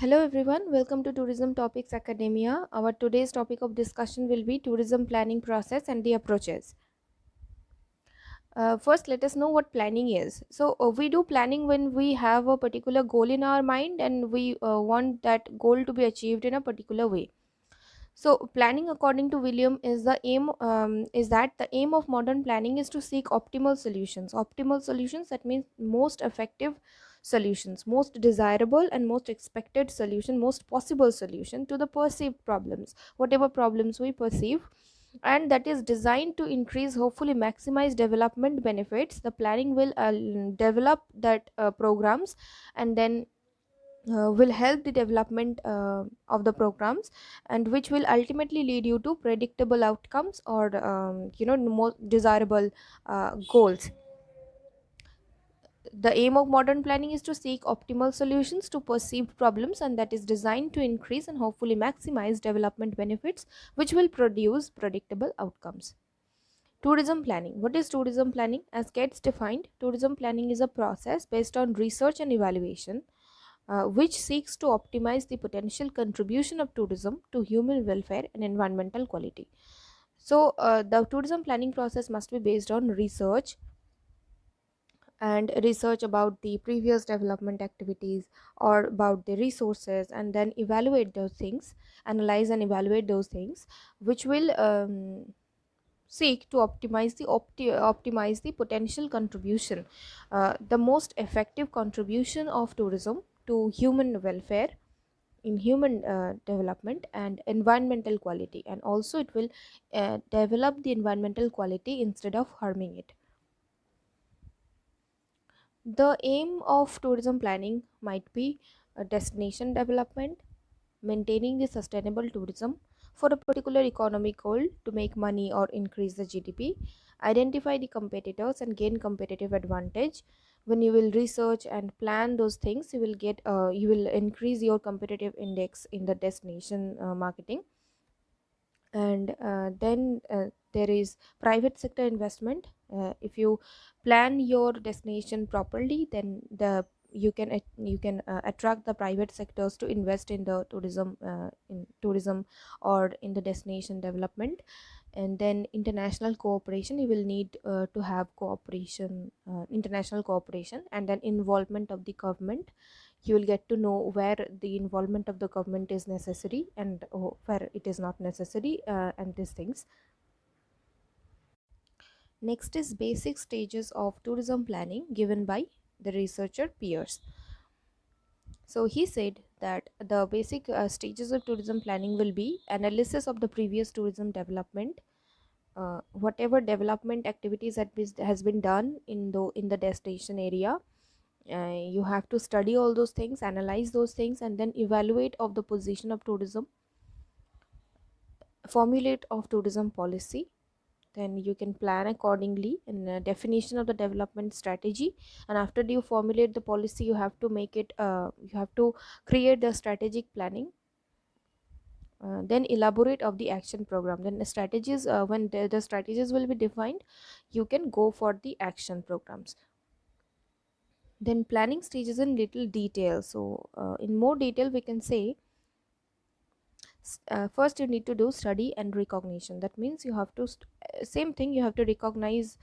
Hello everyone, welcome to Tourism Topics Academia. Our today's topic of discussion will be tourism planning process and the approaches. First, let us know what planning is. We do planning when we have a particular goal in our mind and we want that goal to be achieved in a particular way. So, planning, according to William, is the aim. Is that the aim of modern planning is to seek optimal solutions. Optimal solutions, that means most effective solutions, most desirable and most expected solution, most possible solution to the perceived problems, whatever problems we perceive, and that is designed to increase, hopefully maximize development benefits. The planning will develop that programs, and then will help the development of the programs, and which will ultimately lead you to predictable outcomes or more desirable goals. The aim of modern planning is to seek optimal solutions to perceived problems, and that is designed to increase and hopefully maximize development benefits, which will produce predictable outcomes. Tourism planning. What is tourism planning? As gets defined, tourism planning is a process based on research and evaluation, which seeks to optimize the potential contribution of tourism to human welfare and environmental quality. The tourism planning process must be based on research and research about the previous development activities or about the resources, and then evaluate those things, analyze and evaluate those things, which will seek to optimize the potential contribution, the most effective contribution of tourism to human welfare, in human development and environmental quality, and also it will develop the environmental quality instead of harming it. The aim of tourism planning might be destination development, maintaining the sustainable tourism for a particular economic goal to make money or increase the GDP, identify the competitors and gain competitive advantage. When you will research and plan those things, you will increase your competitive index in the destination marketing. And then there is private sector investment. If you plan your destination properly, then you can attract the private sectors to invest in the tourism or in the destination development. And then international cooperation, you will need to have international cooperation, and then involvement of the government. You will get to know where the involvement of the government is necessary and where it is not necessary, and these things. Next is basic stages of tourism planning given by the researcher Pierce. So he said that the basic stages of tourism planning will be analysis of the previous tourism development, whatever development activities has been done in the destination area. You have to study all those things, analyze those things, and then evaluate of the position of tourism, formulate of tourism policy. Then you can plan accordingly in definition of the development strategy. And after you formulate the policy, you have to make it you have to create the strategic planning, then elaborate of the action program. Then the strategies, when the strategies will be defined, you can go for the action programs. Then planning stages in little detail. In more detail we can say, first you need to do study and recognition. That means you have to same thing, you have to recognize,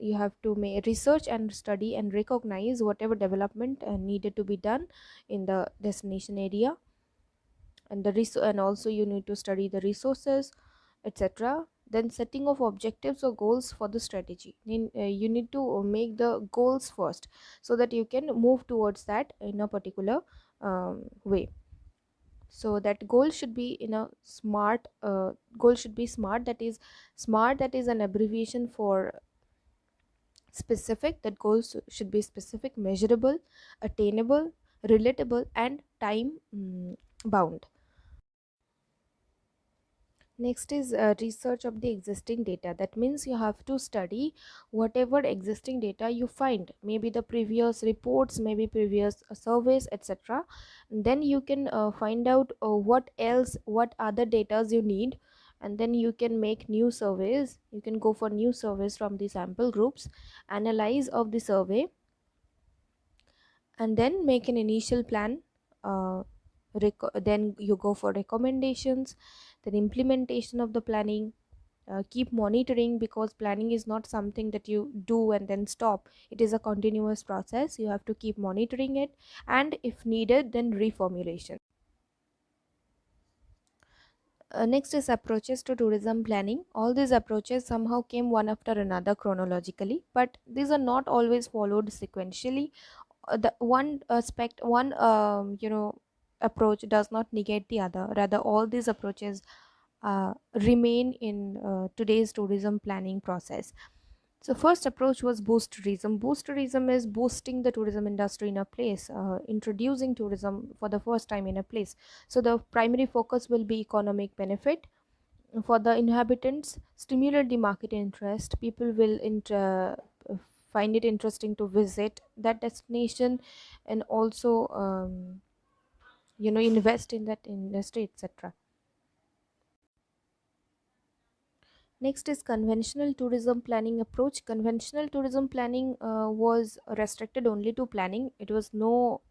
you have to make research and study and recognize whatever development needed to be done in the destination area, and and also you need to study the resources, etc. Then setting of objectives or goals for the strategy. You need to make the goals first, so that you can move towards that in a particular way. So that goal should be in a smart goal should be smart. That is smart, that is an abbreviation for specific. That goals should be specific, measurable, attainable, relatable, and time bound. Next is research of the existing data. That means you have to study whatever existing data you find, maybe the previous reports, maybe previous surveys, etc. Then you can find out what other data you need, and then you can make new surveys. You can go for new surveys from the sample groups, analyze of the survey, and then make an initial plan. then you go for recommendations, then implementation of the planning. Keep monitoring, because planning is not something that you do and then stop. It is a continuous process. You have to keep monitoring it, and if needed, then reformulation. Next is approaches to tourism planning. All these approaches somehow came one after another chronologically, but these are not always followed sequentially. The one aspect, one approach does not negate the other. Rather, all these approaches remain in today's tourism planning process. So first approach was boost tourism. Boost tourism is boosting the tourism industry in a place, introducing tourism for the first time in a place. So the primary focus will be economic benefit for the inhabitants, stimulate the market interest. People will find it interesting to visit that destination, and also invest in that industry, etc. Next is conventional tourism planning approach. Conventional tourism planning was restricted only to planning. It was no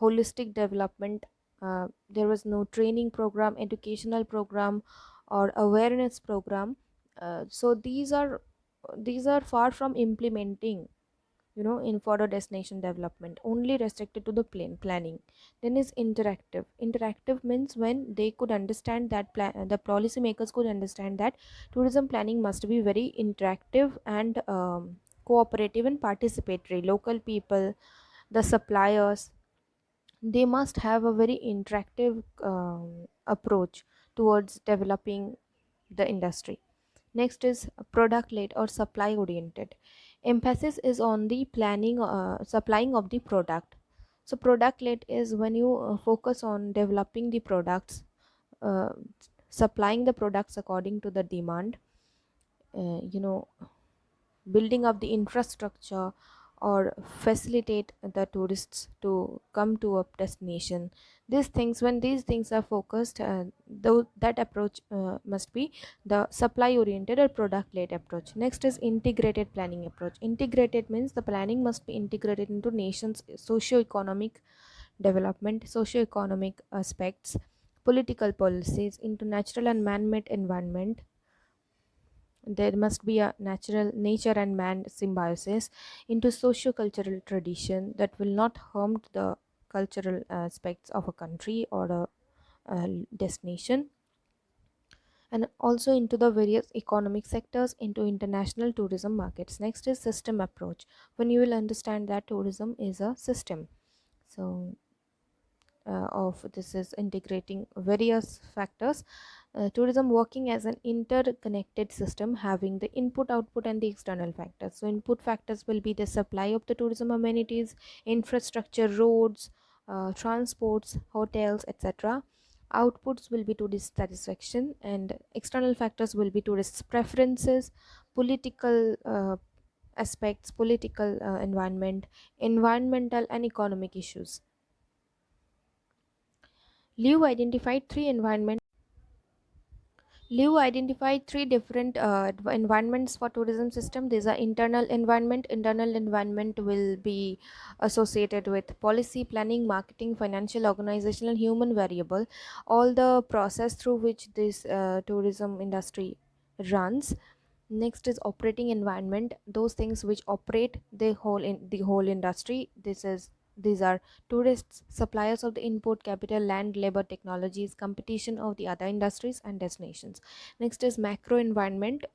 holistic development. There was no training program, educational program, or awareness program. So these are far from implementing, in further destination development, only restricted to the planning. Then is interactive means when they could understand that the policymakers could understand that tourism planning must be very interactive and cooperative and participatory. Local people, the suppliers, they must have a very interactive approach towards developing the industry. Next is product led or supply oriented. Emphasis is on the planning, supplying of the product. So product led is when you focus on developing the products, uh, supplying the products according to the demand, uh, you know building up the infrastructure, or facilitate the tourists to come to a destination. These things, when these things are focused, though that approach must be the supply oriented or product led approach. Next is integrated planning approach. Integrated means the planning must be integrated into nation's socio-economic development, socio-economic aspects, political policies, into natural and man-made environment. There must be a natural nature and man symbiosis, into socio-cultural tradition that will not harm the cultural aspects of a country or a destination, and also into the various economic sectors, into international tourism markets. Next is system approach, when you will understand that tourism is a system. So of this is integrating various factors. Tourism working as an interconnected system, having the input, output, and the external factors. So input factors will be the supply of the tourism amenities, infrastructure, roads, transports, hotels, etc. Outputs will be tourist satisfaction, and external factors will be tourists preferences, political aspects, political environment, environmental and economic issues. Liu identified three environment Liu identified three different environments for tourism system. These are internal environment. Internal environment will be associated with policy, planning, marketing, financial, organizational, human variable, all the process through which this tourism industry runs. Next is operating environment, those things which operate the whole industry. These are tourists, suppliers of the input, capital, land, labor, technologies, competition of the other industries and destinations. Next is macro environment,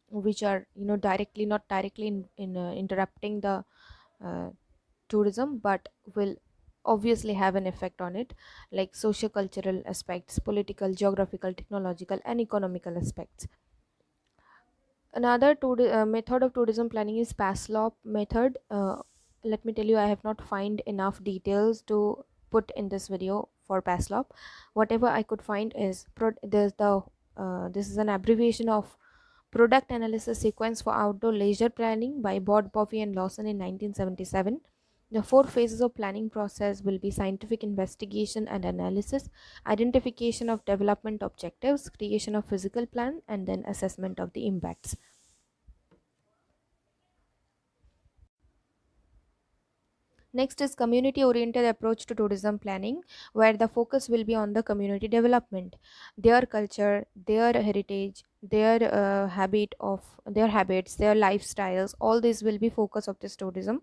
which are directly, not directly interrupting the uh, tourism, but will obviously have an effect on it, like socio-cultural aspects, political, geographical, technological, and economical aspects. Another method of tourism planning is PASLOP method. Let me tell you, I have not find enough details to put in this video for PASLOP. Whatever I could find is this is an abbreviation of Product Analysis Sequence for Outdoor Leisure Planning by Bod, Boffey and Lawson in 1977. The four phases of planning process will be scientific investigation and analysis, identification of development objectives, creation of physical plan, and then assessment of the impacts. Next is community oriented approach to tourism planning, where the focus will be on the community development, their culture, their heritage, their habits, their lifestyles. All this will be focus of this tourism.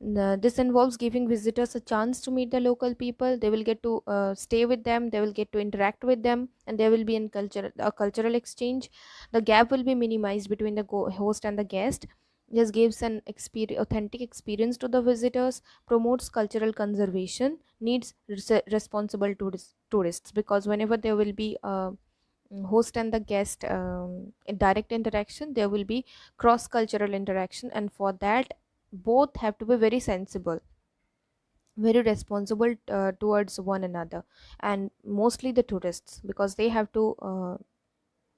This involves giving visitors a chance to meet the local people. They will get to stay with them. They will get to interact with them, and there will be a cultural exchange. The gap will be minimized between the host and the guest. This gives an authentic experience to the visitors, promotes cultural conservation, needs responsible tourists, because whenever there will be a host and the guest in direct interaction, there will be cross cultural interaction, and for that both have to be very sensible, very responsible towards one another, and mostly the tourists, because they have to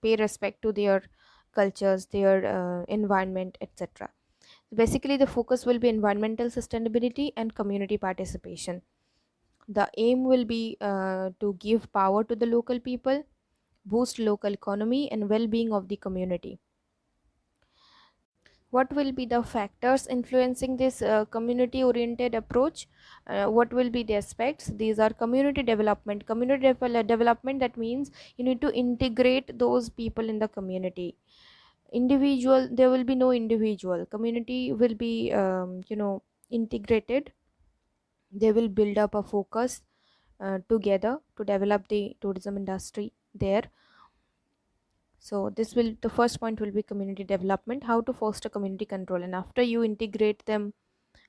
pay respect to their cultures, their environment, etc. Basically, the focus will be environmental sustainability and community participation. The aim will be to give power to the local people, boost local economy and well-being of the community. What will be the factors influencing this community oriented approach? What will be the aspects? These are development, that means you need to integrate those people in the community. Individual, there will be no individual, community will be integrated. They will build up a focus together to develop the tourism industry there. So this will, the first point will be community development, how to foster community control, and after you integrate them,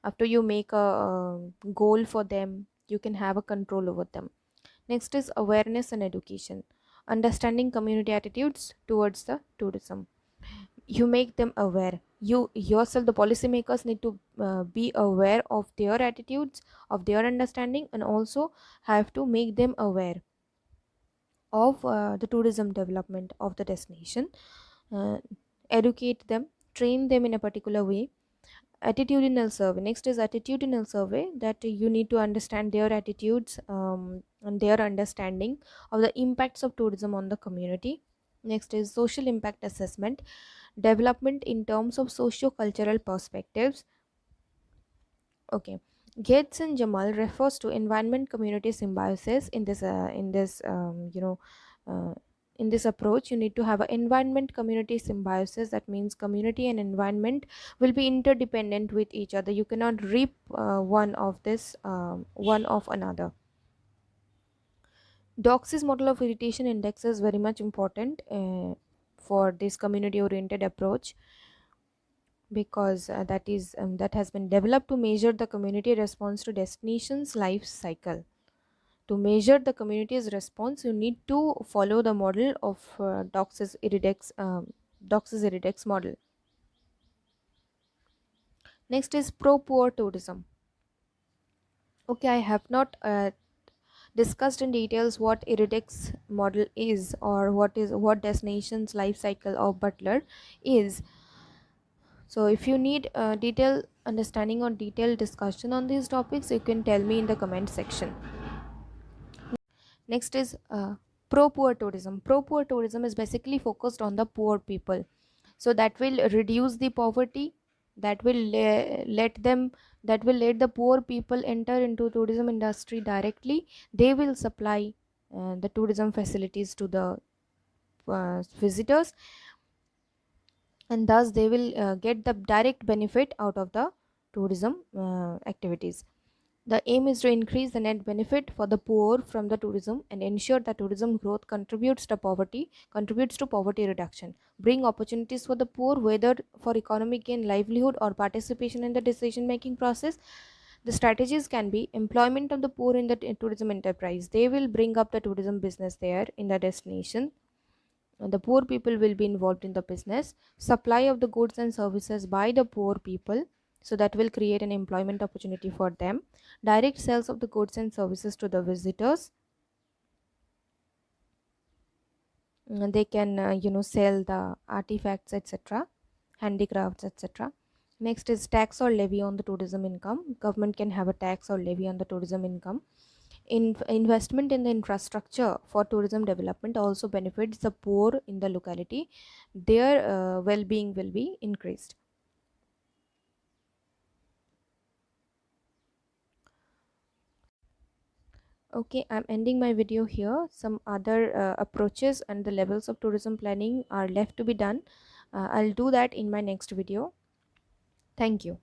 after you make a goal for them, you can have a control over them. Next is awareness and education, understanding community attitudes towards the tourism. You make them aware, you yourself, the policymakers, need to be aware of their attitudes, of their understanding, and also have to make them aware of the tourism development of the destination. uh, Educate them, train them in a particular way. Attitudinal survey, next is attitudinal survey, that you need to understand their attitudes and their understanding of the impacts of tourism on the community. Next is social impact assessment, development in terms of socio-cultural perspectives. Okay, Gates and Jamal refers to environment community symbiosis in this uh, in this approach. You need to have an environment community symbiosis. That means community and environment will be interdependent with each other. You cannot reap one of another. Doxy's model of irritation index is very much important for this community oriented approach, because that has been developed to measure the community response to destinations life cycle. To measure the community's response, you need to follow the model of Dox's Iridex model. Next is pro-poor tourism. Okay, I have not discussed in details what Iridex model is, or what destinations life cycle of Butler is. So if you need detailed understanding or detailed discussion on these topics, you can tell me in the comment section. Next is pro-poor tourism. Pro-poor tourism is basically focused on the poor people. So that will reduce the poverty, that will let the poor people enter into tourism industry directly. They will supply the tourism facilities to the visitors, and thus they will get the direct benefit out of the tourism activities. The aim is to increase the net benefit for the poor from the tourism and ensure that tourism growth contributes to poverty reduction, bring opportunities for the poor, whether for economic gain, livelihood, or participation in the decision making process. The strategies can be employment of the poor in the tourism enterprise. They will bring up the tourism business there in the destination. The poor people will be involved in the business. Supply of the goods and services by the poor people, so that will create an employment opportunity for them. Direct sales of the goods and services to the visitors. They can sell the artifacts, etc., handicrafts, etc. Next is tax or levy on the tourism income. Government can have a tax or levy on the tourism income. Investment in the infrastructure for tourism development also benefits the poor in the locality. Their well-being will be increased. Okay, I'm ending my video here. Some other approaches and the levels of tourism planning are left to be done. I'll do that in my next video. Thank you.